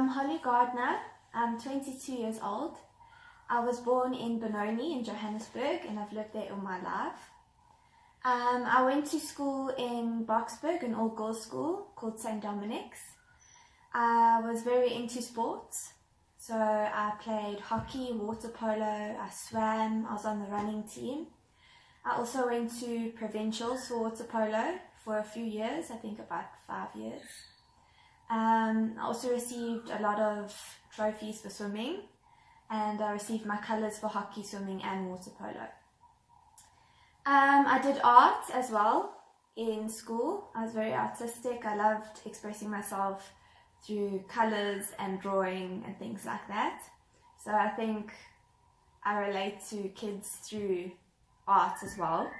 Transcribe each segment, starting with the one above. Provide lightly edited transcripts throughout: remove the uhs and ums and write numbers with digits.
I'm Holly Gardner. I'm 22 years old. I was born in Benoni in Johannesburg and I've lived there all my life. I went to school in Boksburg, an all-girls school called St. Dominic's. I was very into sports, so I played hockey, water polo, I swam, I was on the running team. I also went to provincials for water polo for a few years, I think about 5 years. I also received a lot of trophies for swimming, and I received my colours for hockey, swimming and water polo. I did art as well in school. I was very artistic. I loved expressing myself through colours and drawing and things like that. So I think I relate to kids through art as well.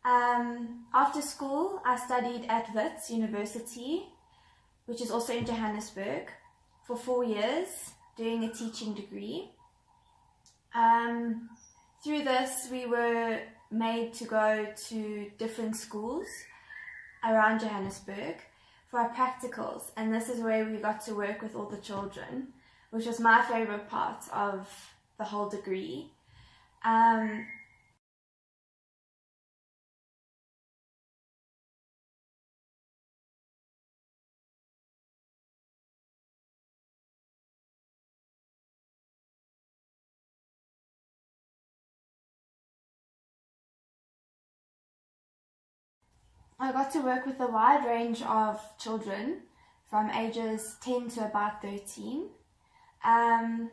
After school, I studied at Wits University, which is also in Johannesburg, for 4 years, doing a teaching degree. Through this, we were made to go to different schools around Johannesburg for our practicals, and this is where we got to work with all the children, which was my favourite part of the whole degree. I got to work with a wide range of children from ages 10 to about 13. I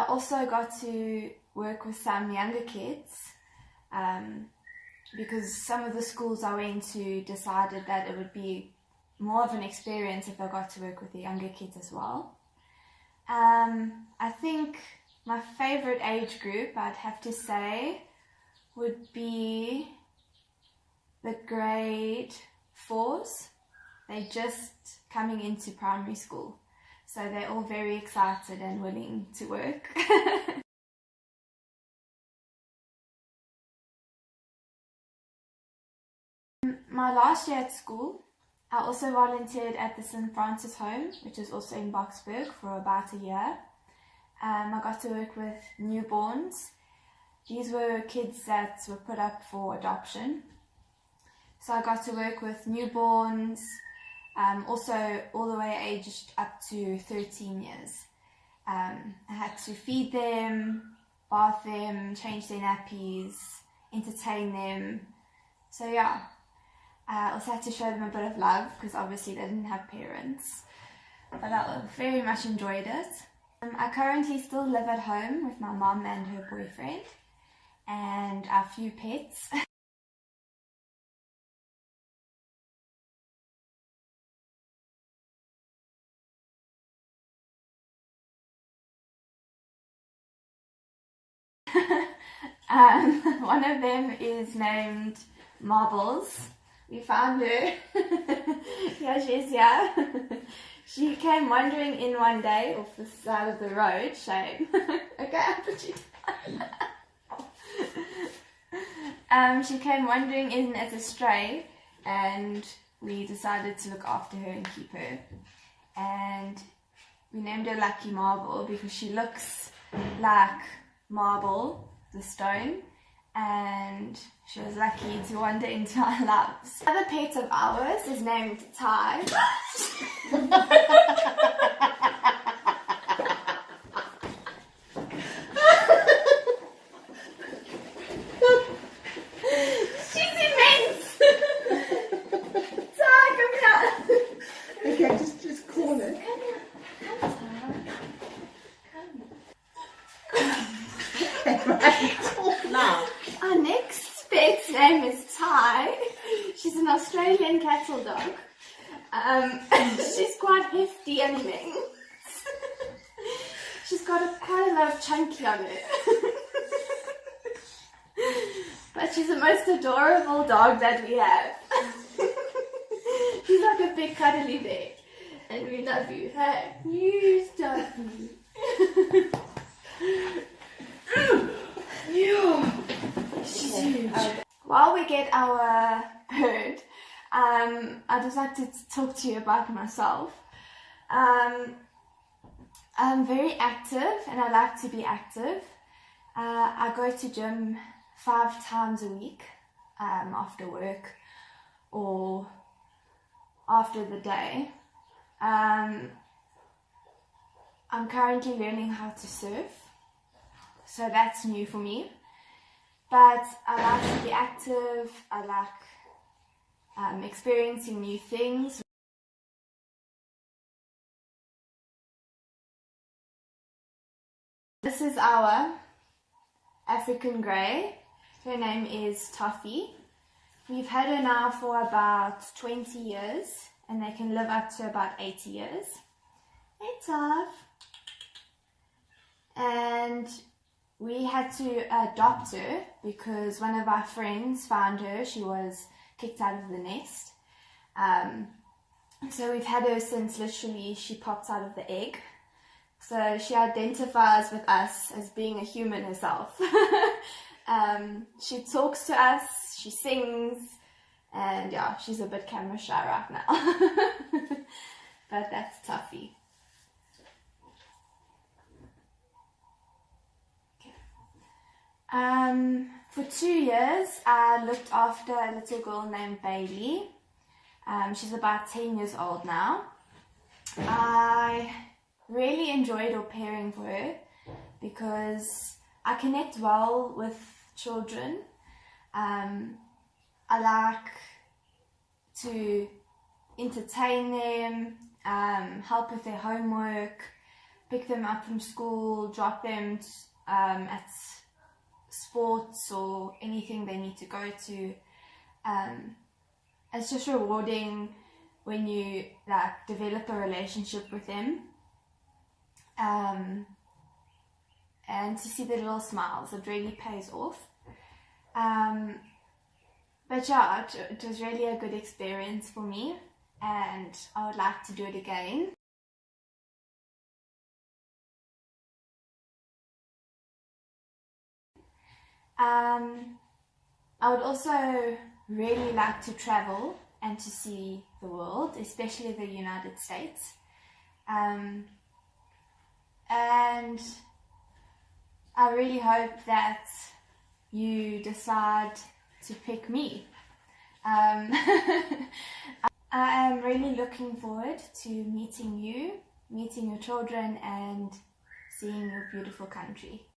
also got to work with some younger kids because some of the schools I went to decided that it would be more of an experience if I got to work with the younger kids as well. I think my favourite age group, I'd have to say, would be the grade 4s. They're just coming into primary school, so they're all very excited and willing to work. My last year at school, I also volunteered at the St. Francis Home, which is also in Boksburg, for about a year. I got to work with newborns. These were kids that were put up for adoption. So I got to work with newborns, also all the way aged up to 13 years. I had to feed them, bath them, change their nappies, entertain them. So yeah, I also had to show them a bit of love because obviously they didn't have parents. But I very much enjoyed it. I currently still live at home with my mom and her boyfriend and a few pets. One of them is named Marbles. We found her. Yeah, she's here. She came wandering in one day off the side of the road. Shame. Okay, I'll put you down. She came wandering in as a stray, and we decided to look after her and keep her. And we named her Lucky Marble because she looks like marble, the stone, and she was lucky to wander into our lives. Another pet of ours is named Ty. She's immense! Ty, come here! Okay, just call it. Come here. Come, Ty. Talk now. Our next pet's name is Ty. She's an Australian cattle dog. She's quite hefty and lean. She's got quite a lot of chunky on her. But she's the most adorable dog that we have. She's like a big cuddly bear. And we love you. Hey, you Stuffy. She's huge. While we get our bird, I'd just like to talk to you about myself. I'm very active and I like to be active. I go to gym 5 times a week after work or after the day. I'm currently learning how to surf, so that's new for me. But I like to be active, I like experiencing new things. This is our African grey. Her name is Toffee. We've had her now for about 20 years and they can live up to about 80 years. Hey Toff! And we had to adopt her because one of our friends found her. She was kicked out of the nest. So we've had her since literally she popped out of the egg. So she identifies with us as being a human herself. She talks to us, she sings, and yeah, she's a bit camera shy right now. But that's Toffee. Okay. For 2 years, I looked after a little girl named Bailey. She's about 10 years old now. I really enjoyed au pairing for her because I connect well with children. I like to entertain them, help with their homework, pick them up from school, drop them at sports or anything they need to go to. It's just rewarding when you like develop a relationship with them. And to see the little smiles, it really pays off. But yeah, it was really a good experience for me and I would like to do it again. I would also really like to travel and to see the world, especially the United States. And I really hope that you decide to pick me. I am really looking forward to meeting you, meeting your children and seeing your beautiful country.